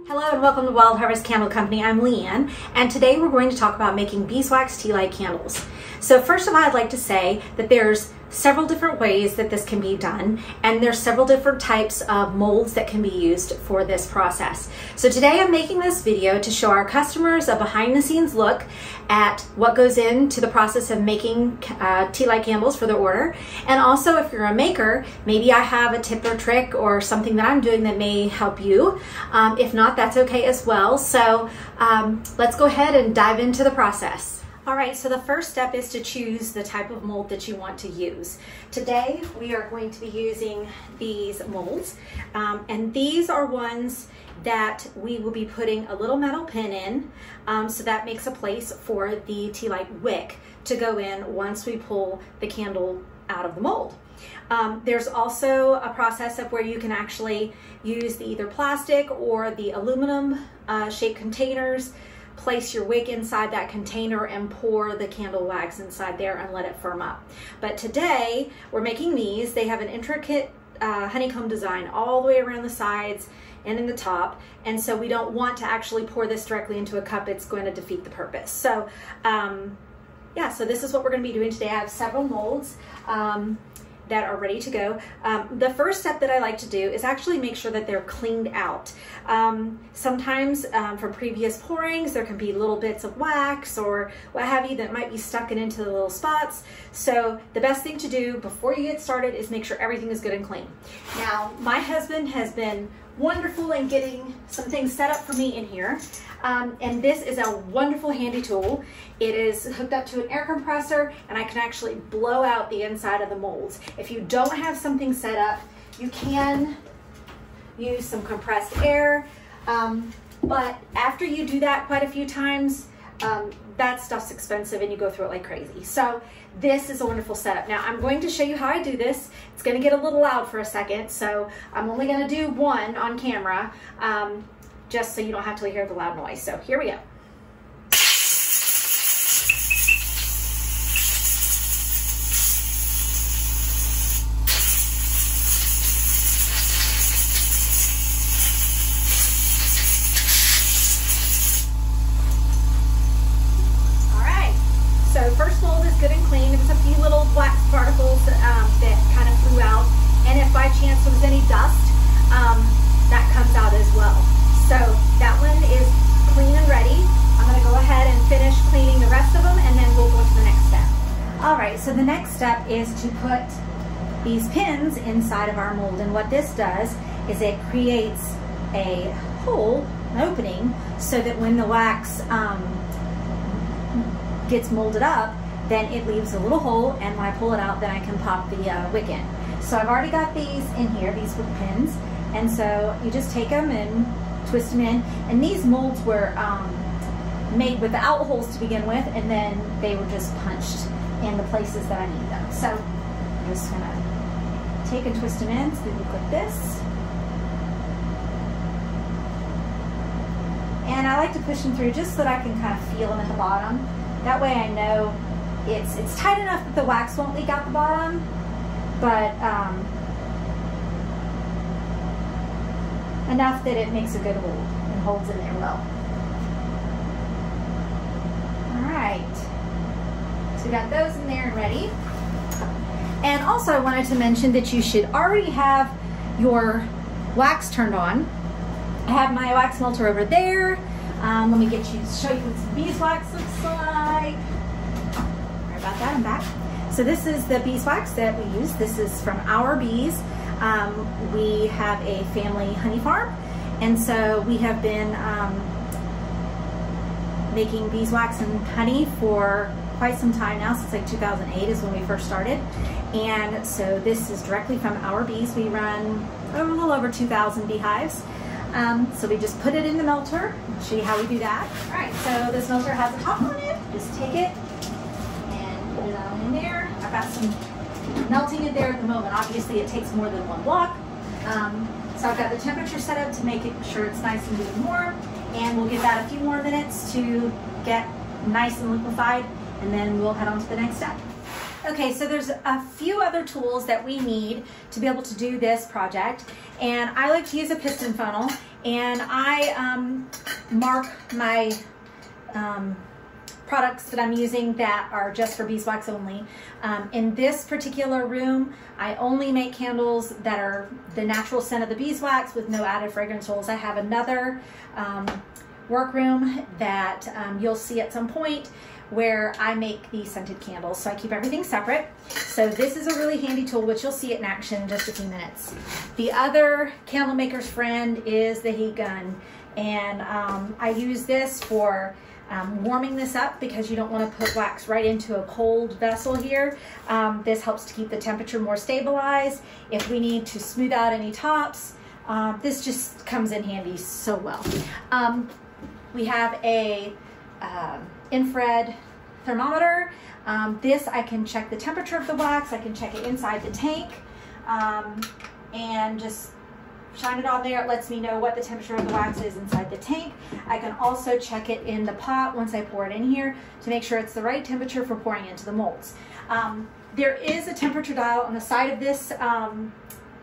Hello and welcome to Wild Harvest Candle Company. I'm Leanne, and today we're going to talk about making beeswax tea light candles. So first of all, I'd like to say that there's several different ways that this can be done, and there's several different types of molds that can be used for this process. So today I'm making this video to show our customers a behind the scenes look at what goes into the process of making tea light candles for their order. And also, if you're a maker, maybe I have a tip or trick or something that I'm doing that may help you. If not, that's okay as well. So let's go ahead and dive into the process. All right, so the first step is to choose the type of mold that you want to use. Today, we are going to be using these molds, and these are ones that we will be putting a little metal pin in, so that makes a place for the tea light wick to go in once we pull the candle out of the mold. There's also a process of where you can actually use the either plastic or the aluminum shaped containers, place your wick inside that container and pour the candle wax inside there and let it firm up. But today we're making these. They have an intricate honeycomb design all the way around the sides and in the top, and so we don't want to actually pour this directly into a cup. It's going to defeat the purpose. So yeah, so this is what we're going to be doing today. I have several molds that are ready to go. The first step that I like to do is actually make sure that they're cleaned out. Sometimes from previous pourings, there can be little bits of wax or what have you that might be stuck into the little spots. So the best thing to do before you get started is make sure everything is good and clean. Now, my husband has been wonderful in getting some things set up for me in here. And this is a wonderful handy tool. It is hooked up to an air compressor, and I can actually blow out the inside of the molds. If you don't have something set up, you can use some compressed air, but after you do that quite a few times, that stuff's expensive and you go through it like crazy. So this is a wonderful setup. Now I'm going to show you how I do this. It's going to get a little loud for a second, so I'm only going to do one on camera, just so you don't have to hear the loud noise. So here we go. So first mold is good and clean. There was a few little wax particles that kind of flew out, and if by chance there was any dust, that comes out as well. So that one is clean and ready. I'm going to go ahead and finish cleaning the rest of them, and then we'll go to the next step. All right, so the next step is to put these pins inside of our mold, and what this does is it creates a hole, an opening, so that when the wax gets molded up, then it leaves a little hole, and when I pull it out, then I can pop the wick in. So I've already got these in here, these wick pins, and so you just take them and twist them in. And these molds were made without holes to begin with, and then they were just punched in the places that I need them. So I'm just gonna take and twist them in so they look like this. And I like to push them through just so that I can kind of feel them at the bottom. That way I know it's tight enough that the wax won't leak out the bottom, but enough that it makes a good hold and holds in there well. All right, so we got those in there and ready. And also I wanted to mention that you should already have your wax turned on. I have my wax melter over there. Let me show you what some beeswax looks like. Sorry about that, I'm back. So this is the beeswax that we use. This is from our bees. We have a family honey farm, and so we have been making beeswax and honey for quite some time now, since like 2008 is when we first started. And so this is directly from our bees. We run a little over 2,000 beehives. So we just put it in the melter. I'll show you how we do that. All right, so this melter has a top on it. Just take it and put it on in there. I've got some melting in there at the moment. Obviously it takes more than one block. So I've got the temperature set up to make sure it's nice and good and warm. And we'll give that a few more minutes to get nice and liquefied, and then we'll head on to the next step. Okay, so there's a few other tools that we need to be able to do this project, and I like to use a piston funnel, and I mark my products that I'm using that are just for beeswax only. In this particular room, I only make candles that are the natural scent of the beeswax with no added fragrance oils. I have another workroom that you'll see at some point where I make the scented candles. So I keep everything separate. So this is a really handy tool, which you'll see it in action in just a few minutes. The other candle maker's friend is the heat gun. And I use this for warming this up because you don't want to put wax right into a cold vessel here. This helps to keep the temperature more stabilized. If we need to smooth out any tops, this just comes in handy so well. We have a infrared thermometer. This I can check the temperature of the wax. I can check it inside the tank and just shine it on there. It lets me know what the temperature of the wax is inside the tank. I can also check it in the pot once I pour it in here to make sure it's the right temperature for pouring into the molds. There is a temperature dial on the side of this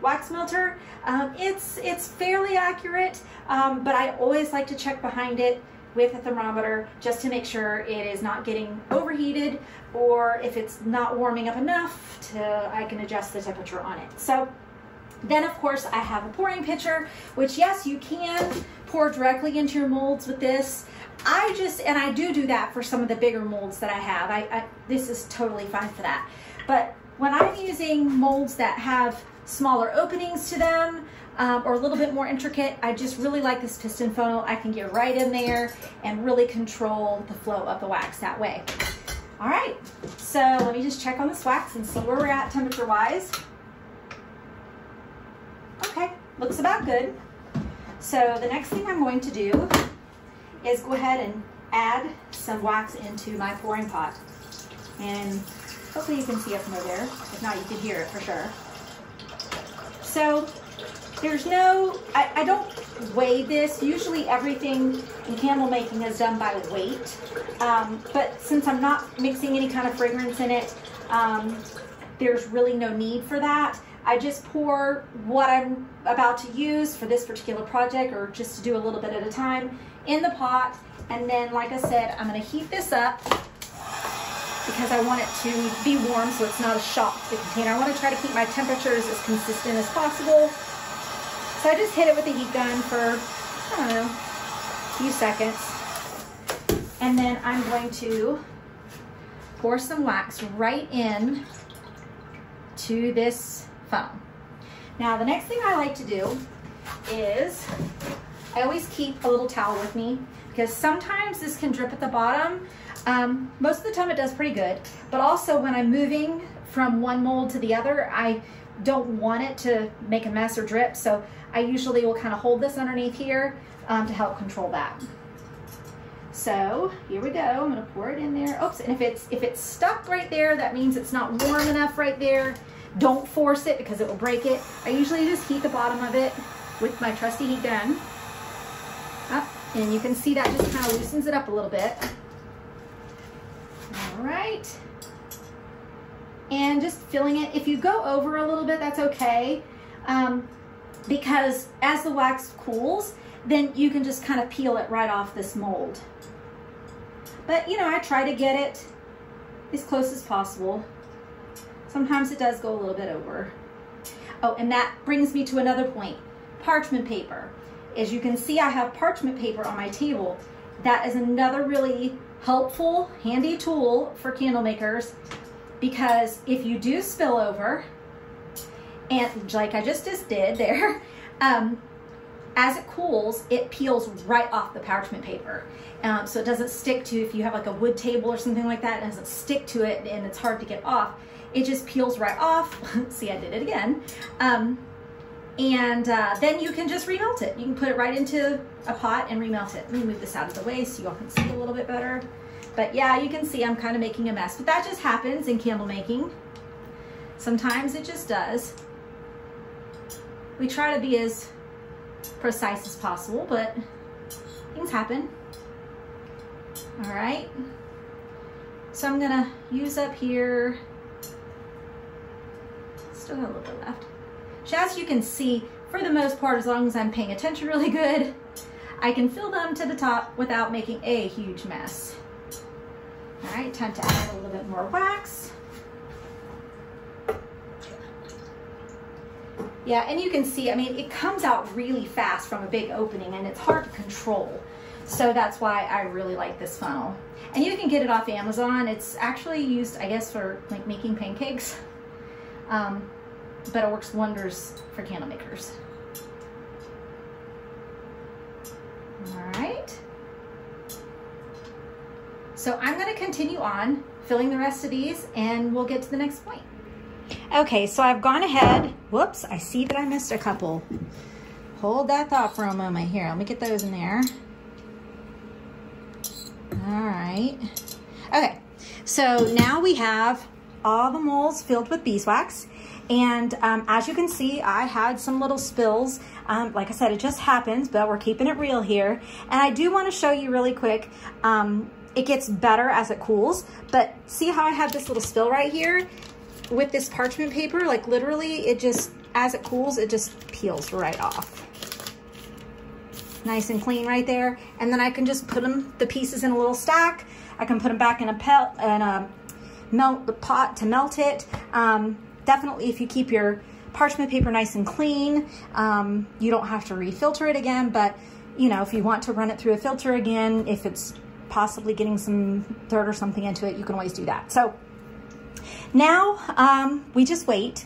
wax melter. It's fairly accurate, but I always like to check behind it with a thermometer just to make sure it is not getting overheated, or if it's not warming up enough I can adjust the temperature on it. So then of course I have a pouring pitcher, which yes, you can pour directly into your molds with this. I do that for some of the bigger molds that I have. This is totally fine for that. But when I'm using molds that have smaller openings to them, or a little bit more intricate, I just really like this piston funnel. I can get right in there and really control the flow of the wax that way. All right, so let me just check on this wax and see where we're at temperature-wise. Okay, looks about good. So the next thing I'm going to do is go ahead and add some wax into my pouring pot. And hopefully you can see it from over there. If not, you can hear it for sure. So there's no, I don't weigh this. Usually everything in candle making is done by weight. But since I'm not mixing any kind of fragrance in it, there's really no need for that. I just pour what I'm about to use for this particular project, or just to do a little bit at a time, in the pot. And then, like I said, I'm going to heat this up because I want it to be warm so it's not a shock to the container. I want to try to keep my temperatures as consistent as possible. So I just hit it with the heat gun for, I don't know, a few seconds. And then I'm going to pour some wax right in to this funnel. Now the next thing I like to do is I always keep a little towel with me because sometimes this can drip at the bottom. Most of the time it does pretty good, but also when I'm moving from one mold to the other, I don't want it to make a mess or drip, so I usually will kind of hold this underneath here to help control that. So here we go. I'm going to pour it in there. Oops, and if it's stuck right there, that means it's not warm enough right there. Don't force it because it will break it. I usually just heat the bottom of it with my trusty heat gun. Up, and you can see that just kind of loosens it up a little bit. All right. And just filling it. If you go over a little bit, that's okay. Because as the wax cools, then you can just kind of peel it right off this mold. But you know, I try to get it as close as possible. Sometimes it does go a little bit over. Oh, and that brings me to another point. Parchment paper. As you can see, I have parchment paper on my table. That is another really helpful, handy tool for candle makers, because if you do spill over, and like I just did there, as it cools, it peels right off the parchment paper. So it doesn't stick to, if you have like a wood table or something like that, it doesn't stick to it and it's hard to get off. It just peels right off. See, I did it again. Then you can just remelt it. You can put it right into a pot and remelt it. Let me move this out of the way so you all can see a little bit better. But yeah, you can see I'm kind of making a mess, but that just happens in candle making. Sometimes it just does. We try to be as precise as possible, but things happen. All right. So I'm gonna use up here. Still got a little bit left. So as you can see, for the most part, as long as I'm paying attention really good, I can fill them to the top without making a huge mess. All right, time to add a little bit more wax. Yeah, and you can see, I mean, it comes out really fast from a big opening and it's hard to control. So that's why I really like this funnel. And you can get it off Amazon. It's actually used, I guess, for like making pancakes. But it works wonders for candle makers. All right. So I'm going to continue on filling the rest of these and we'll get to the next point. Okay, so I've gone ahead. Whoops, I see that I missed a couple. Hold that thought for a moment here. Let me get those in there. All right. Okay, so now we have all the molds filled with beeswax. And as you can see, I had some little spills. Like I said, it just happens, but we're keeping it real here. And I do want to show you really quick. It gets better as it cools, but see how I have this little spill right here with this parchment paper? Like literally, it just, as it cools, it just peels right off. Nice and clean right there. And then I can just put the pieces in a little stack. I can put them back in a melt the pot to melt it. Definitely, if you keep your parchment paper nice and clean, you don't have to refilter it again. But you know, if you want to run it through a filter again, if it's possibly getting some dirt or something into it, you can always do that. So now we just wait.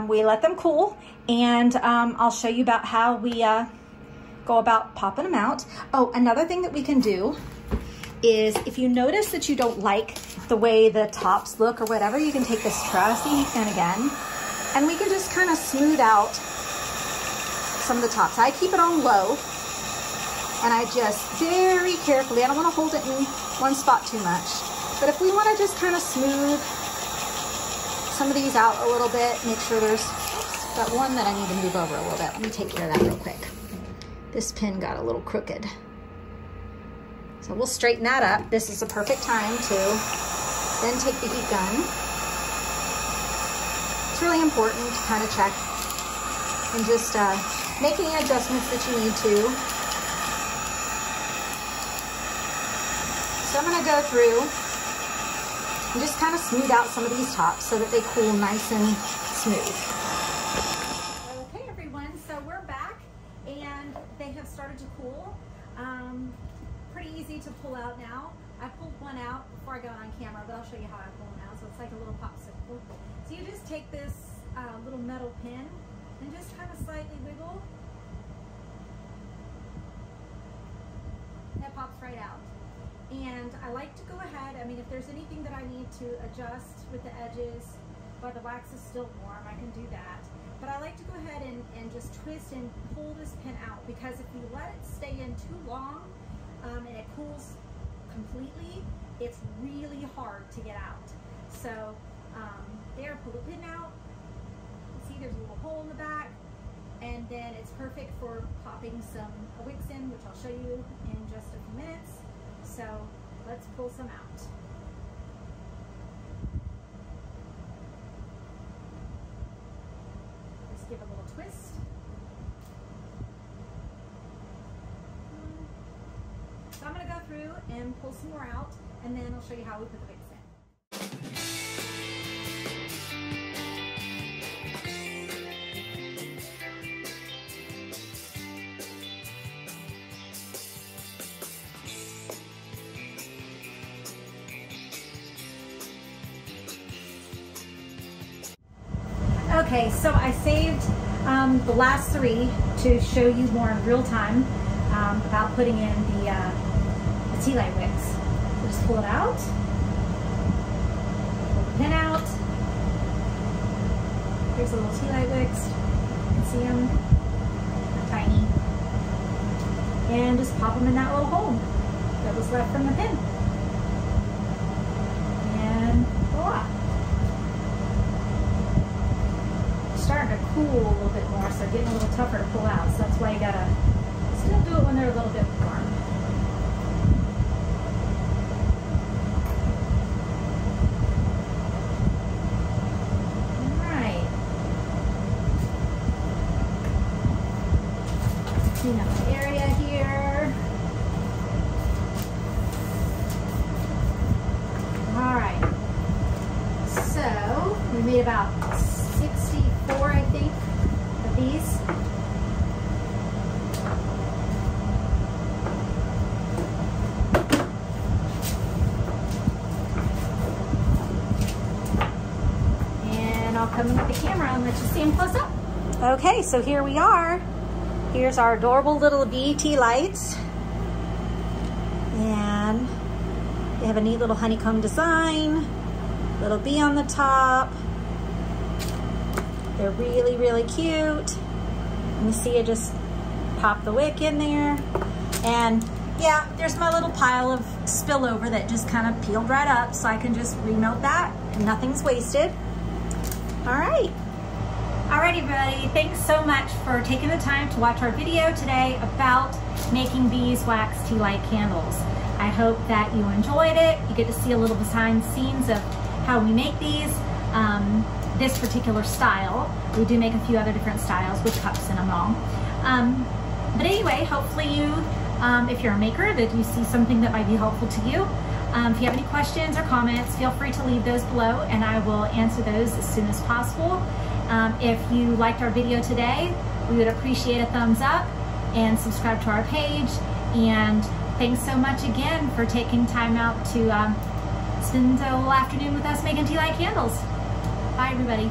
We let them cool, and I'll show you about how we go about popping them out. Oh, another thing that we can do is if you notice that you don't like the way the tops look or whatever, you can take this trusty pen again, and we can just kind of smooth out some of the tops. I keep it on low, and I just very carefully, I don't want to hold it in one spot too much, but if we want to just kind of smooth some of these out a little bit, make sure there's, oops, got one that I need to move over a little bit. Let me take care of that real quick. This pin got a little crooked. So we'll straighten that up. This is a perfect time to then take the heat gun. It's really important to kind of check and just make any adjustments that you need to. So I'm gonna go through and just kind of smooth out some of these tops so that they cool nice and smooth. Okay everyone, so we're back and they have started to cool. Pretty easy to pull out now. I pulled one out before I got on camera, but I'll show you how I pull it out. So it's like a little popsicle. So you just take this little metal pin and just kind of slightly wiggle. That pops right out. And I like to go ahead, I mean, if there's anything that I need to adjust with the edges while the wax is still warm, I can do that. But I like to go ahead and just twist and pull this pin out, because if you let it stay in too long and it cools completely, it's really hard to get out. So there, pull the pin out. See, there's a little hole in the back, and then it's perfect for popping some wicks in, which I'll show you in just a few minutes. So let's pull some out. Just give a little twist. So I'm going to go through and pull some more out, and then I'll show you how we put the wicks in. Okay, so I saved the last three to show you more in real time about putting in the tea light wicks. So just pull it out, pull the pin out. Here's the little tea light wicks. You can see them, they're tiny. And just pop them in that little hole that was left from the pin. And voila. Starting to cool a little bit more, so they're getting a little tougher to pull out. So that's why you gotta still do it when they're a little bit warm. All right. clean up the area here. All right. So we made about 64, I think, of these. And I'll come in with the camera and let you see them close up. Okay, so here we are. Here's our adorable little bee tea lights. And they have a neat little honeycomb design, little bee on the top. They're really, really cute. And you see it just pop the wick in there. And yeah, there's my little pile of spillover that just kind of peeled right up, so I can just remelt that and nothing's wasted. All right. Alright everybody, thanks so much for taking the time to watch our video today about making beeswax tea light candles. I hope that you enjoyed it. You get to see a little behind the scenes of how we make these, this particular style. We do make a few other different styles with cups in them all. But anyway, hopefully you, if you're a maker, that you see something that might be helpful to you. If you have any questions or comments, feel free to leave those below and I will answer those as soon as possible. If you liked our video today, we would appreciate a thumbs up and subscribe to our page. And thanks so much again for taking time out to spend a little afternoon with us making tea light candles. Bye everybody.